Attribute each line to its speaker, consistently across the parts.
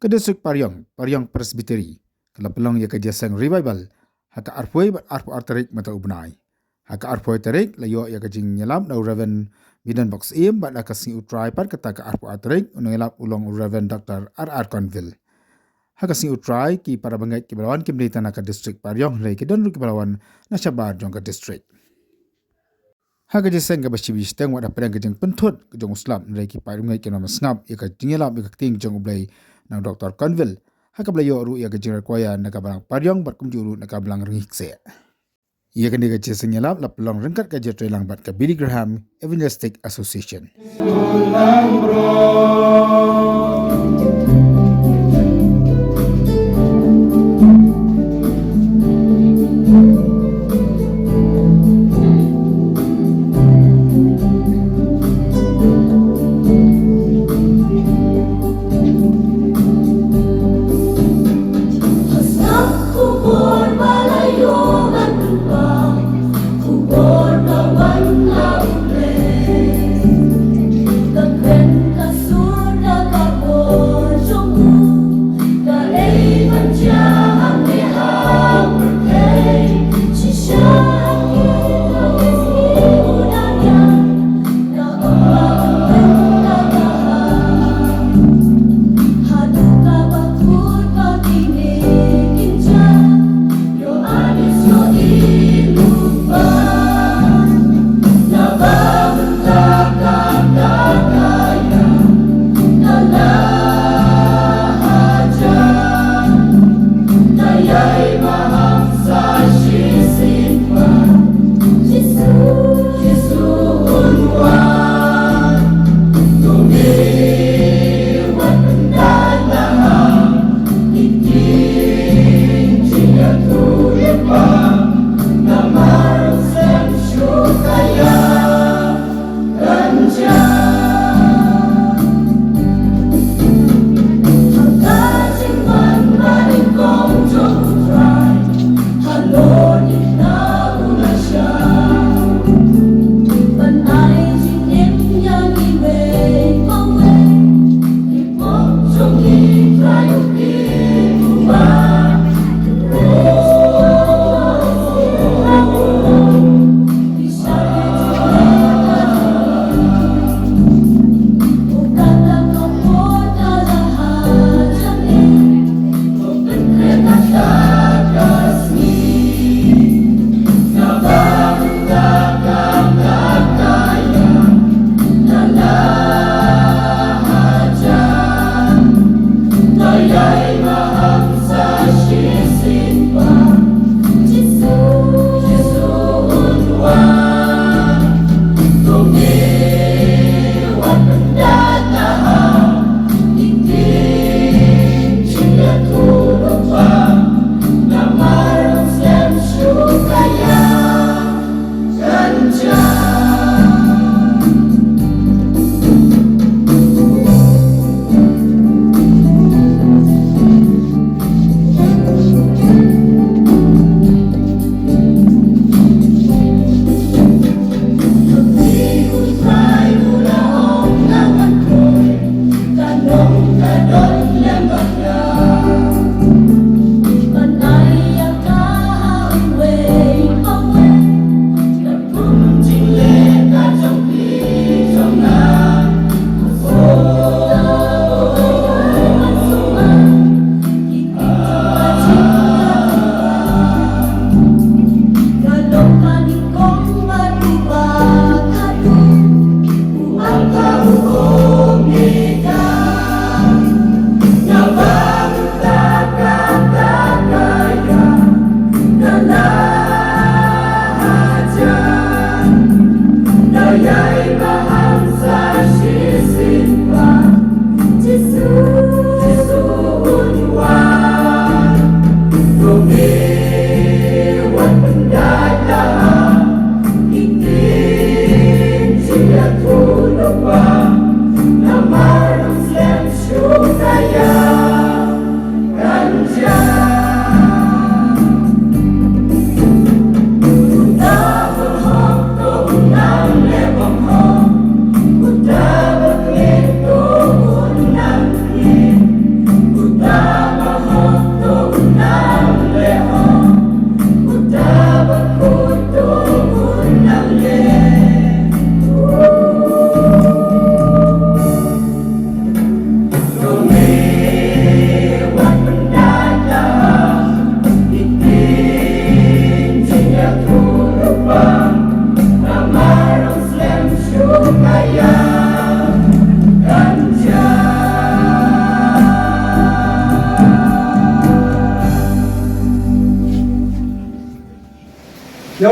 Speaker 1: ke distrik Pariang Presbytery, kelapelong ya ke jasang revival, haka arpoi arpo artarik mata ubnai. Haka arpoi tarik layo ya ke jing nyelam na Reverend Bidan Box Im bat akasi utrai par kata ke arpo artarik unelap ulong Reverend Dr. R.R. Conville. Haka sing utrai ki para bangai ki balawan ki mdita na ke distrik Pariang lay ki donru ki balawan na Syabar jong ke distrik. Haka jasang ke basibi steng wada pedang ke jeng pentut ke jong uslam lay ki pai bangai ki nama sngap ya ke jing nyelam ya ke ting jong ublay na Dr. Conville. Haka belayo ru ya ke jing rekwaya na kabalang Pariang bat kumjuru na kabalang rengikse. Ia kena kerja senyalap lapelong rengkat kerja trelang bat ke Billy Graham Evangelistic Association.
Speaker 2: Kasur na kabo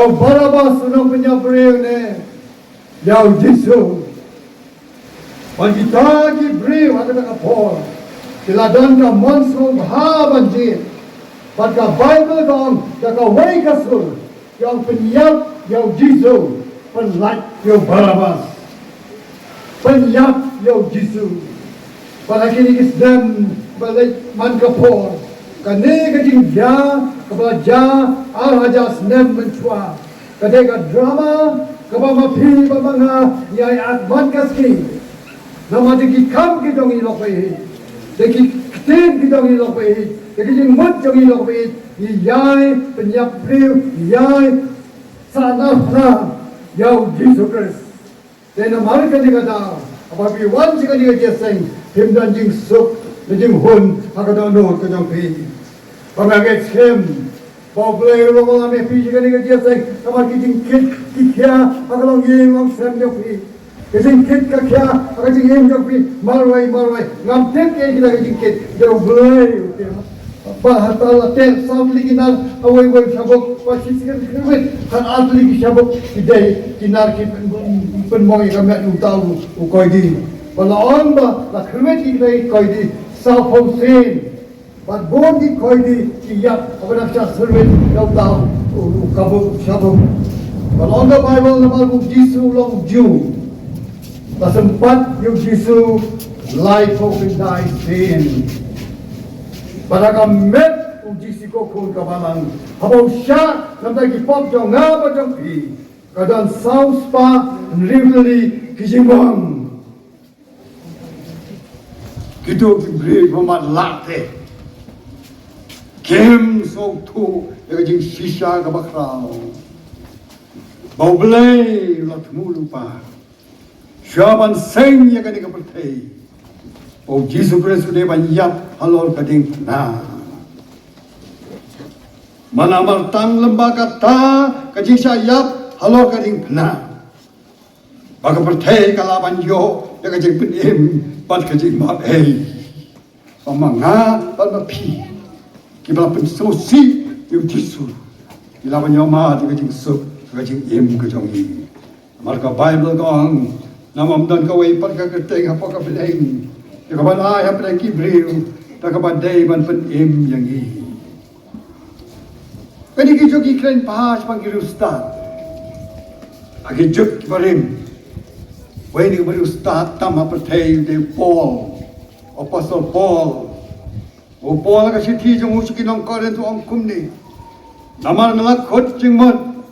Speaker 2: Yang Barabas sunang penyabril ne. Yang Jisu. Bagi tagi bril ada nak Paul. Tiladan ka monso bahabanjir. Pada Bible dong, jaka way kasul. Yang penyap yang Jisu. Penlat yang Barabas. Penyap yang Jisu. Pada kini Islam balik man ka Paul. Kani kajing ja, kabaja, al-hajas nem mencua. Kadai ka drama, kabamapi bamanga, yai atman kaski. Nama deki kam kidong ilok bayi, deki ktin kidong ilok bayi, deki jing mut jong ilok bayi. Yai penyap priu, yai sanafna, yau Jesus Christ. Dan nama kani kata, apapi wan jika dia jeseng, him dan jing suk. Jing hun hakadang no kajang pi. Pamaget skem. Bau play ro ame pi jika ni dia say kamar ki jing kit ki kya hakadang ye ngam sem jo pi. Jing kit ka kya hakadang ye jo pi marwai ngam tek ke jila jing kit jo play. Bah tal tek sam liginar awai shabok pasi sikir khwet han atli ki shabok idai kinar ki pen mongi kamet utau ukoi di. Walaon ba la khwet ki dai koi di South Sin, but born di koidi iyak abanak siya serwit daw kabuk shabuk. Kalau the Bible namal kung Jisu long Jew, nasempat yung Jisu life of thy sin. Para kamet kung Jisu ko kung kabalang, habaw siya namday kipop jong nga ba jong pi, kadang South pa really kijimang. Kita beri pemat latih. Kem sok tu, yang jing sisa ke bakrau. Bau belai lat mulupa. Siapan seng yang kini kepertai. Bau Yesus Kristus dia banyak halor kading na. Mana martang lembaga ta kajing sayap halor kading na. Baka pertai kalaban yo yang kajing penim. Pat kajing mat pamanga pat mapi kibla pensosi yung Jisu kila banyoma di kajing sup kajing kajong ni marka Bible kong namamdan kawai pat kakateng apa kapileng kabanay hapileng kibriu takabanday man pen yang i kani kijok iklen pahas panggirustat agijok kibarim when you will start tama pertay de Paul, Apostle Paul, o Paul kasi ti jong usikin ang Korinto ang kumni, naman nalakot jing mod,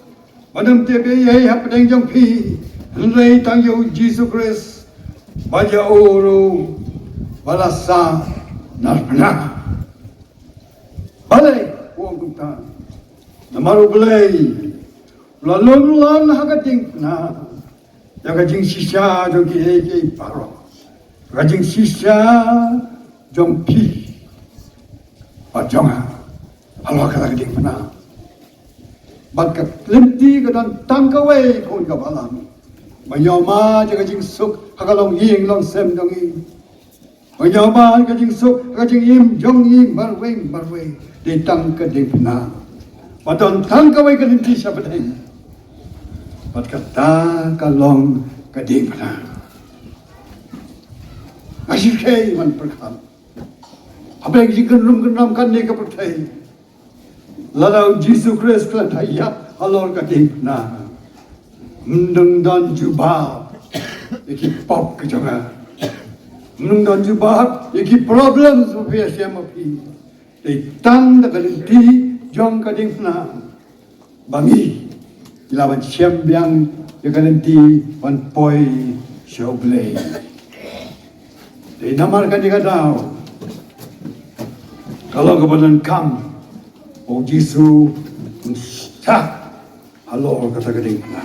Speaker 2: madam tebe yay hapadeng jong pi, nalay tang yu Jesus Christ, baja oro, balasa, narpana, balay, uang kumta, namaru balay, lalun hakating na. Yang kajing sisa jong ki paro, kajing sisa jong pi, pajonga, halo kata kajing mana, bakat lenti kadang tangkawai pun kabalam, mayoma jang kajing suk hakalong ying long sem jong i, mayoma kajing suk kajing im jong i marway, di tang kajing mana, padon tangkawai kalenti siapa dah. Pat kata kalong kading na. Masih kay man perkam. Apa yang jikan kan ni kepercayai. Lalau Jesus Christ kan hayap halor kading na. Mendeng dan jubah. Iki pop kejonga. Mendeng dan jubah. Iki problem supaya siapa pi. Ditang na kalenti jong kading na. Bangi. Ilawan siam yang nanti wan poi show play. Di namarkan dia kata, kalau kebetulan kam, oh Jisu, tak, halo kata keding na.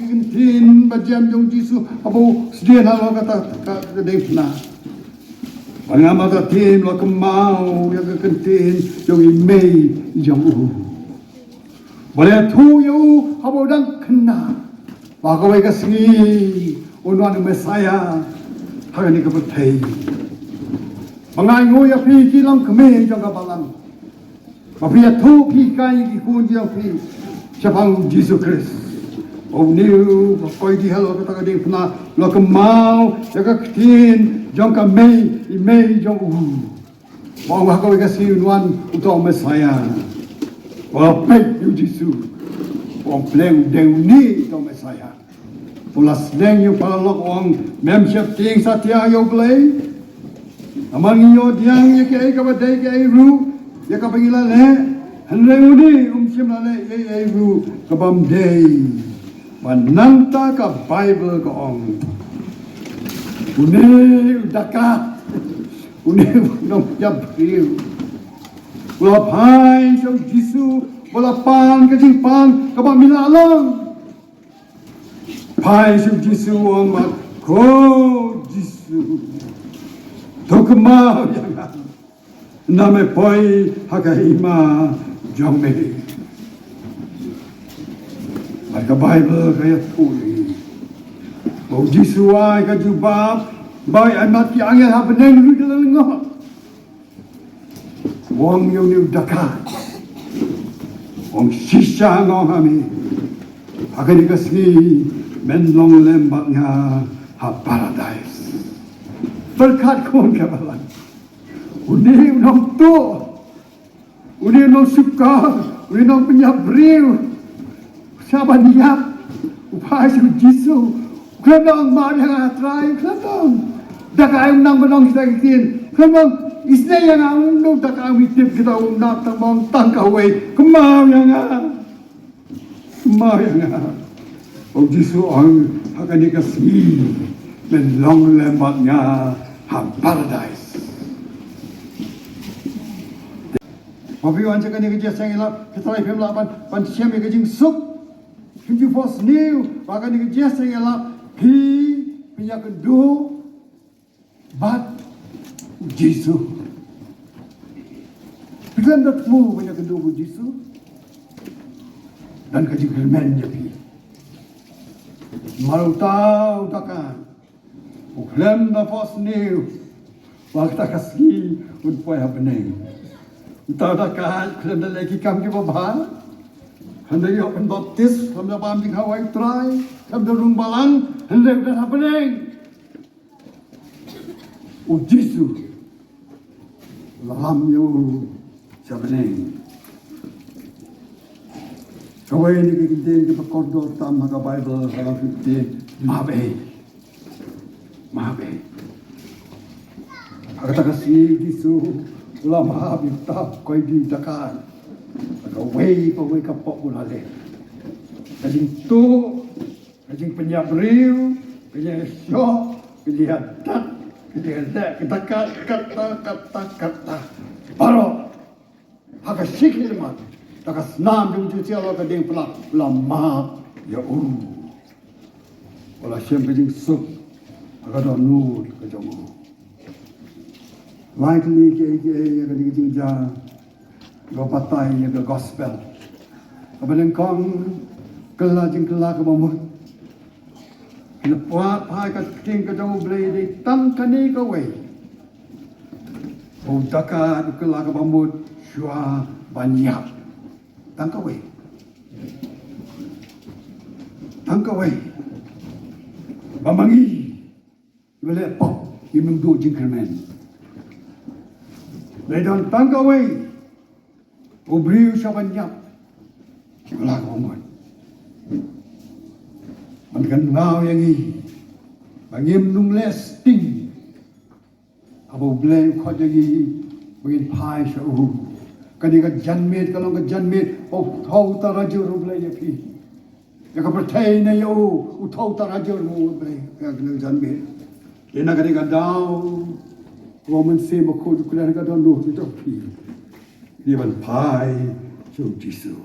Speaker 2: Kentin bajam jong Jisu, abu sedian halo kata keding na. Pangama tim lo kemau yang kentin jong imei jong boleh tu you habo dang kena bagawai ka singi unuan Mesaya hagani ka patay mangai ngoy api kilang keme jang ka balang mapia tu pi kai ki kun jang pi siya pang Jesus Christ. O niyo, ko'y di halo ka taga na lo kamau, jaga ktin, jong ka may jong Mau hakaw kasi unuan uto ang Messiah. Wapay yung Jesus. Ang pleng deuni ito ang Messiah. Pulas leng yung palalok ang membership ting sa tiyayo play. Amang iyo diyang yakay kabaday kay ru, yakapangilan Henry uni simlale ru kabamday. Mananta ka Bible ko ang uni dakat. Uni nong yabril. Wala pay sa Jisu, wala pan kasing pan kabamilalang. Pay sa Jisu ang ko Jisu. Tokma yang name poi hakahima jome. Maka Bible kaya tuli. Mau Jisu ay kajubab. Bay ay mati angin habeneng lu dalam ngah. Wong yo ni dakat. Wong sisa ngah kami. Akan dikasih menlong lembak nga ha paradise. Berkat kon kabalan. Uni unang tu. Uni unang suka. Uni unang penyabril. Siapa niat. Upaya si Jisu. Kenang marah try kenang. Dakay nang manong kita kitin. Kenang isna yang ang nung dakay mitip kita unang tamang tangkaway. Kemau yang Kemau yang O Jisu ang akan dikasih menlong lembatnya ha paradise. Papiwan cakap ni kerja saya elap kita lagi pemelapan panciam yang kerja suk. Kerja fos new akan ni kerja saya elap hi punya kedua bat Jisu. Bila nak mu punya kedua Jisu dan kerja kelmen jadi. Malu tahu takkan. Uklem na fos new. Waktu kasih unpoy habeneng. Tahu takkan klem na lagi kam ke babah. Hendak yo pen baptis, hendak pam jing Hawaii try, hendak rumbalan, hendak dah habeneng. Jisu. Lam yo sabeneng. Kawai ni kita kita kordor tam maka Bible dalam kita mabe. Kata kasih Jisu ulama minta koi di dakan. Kawai kapok bulale. Kajing tu, kajing penyabril, penyesok, kelihatat, kita kata. Baru, hak sikit mat. Takas nam jung cuci Allah kadang pelak lama ya wala siam kadang sup agak nur kajamu likely ke kadang jinja gopatai ya gospel kabalang kong kela jing kela ke mamut lepuat hai kadang kajamu blay di tam kani kawai udaka kela ke mamut syua banyak Tangkaway. Bamangi. Wala po. Imong do jingkermen. Ledon tangkaway. Ubriw siya banyap. Wala ko umon. Mangangaw yang Bangim nung lesting. Abo blay ko jagi. Bangin pai siya Kadang janmit kalau janmit thau tarajur rublay yapi. Jaka percaya na yo thau tarajur rublay kadang janmit. Ina kadang daw Roman se mo ko kadang daw no to pi. Di ban pai so Jisu.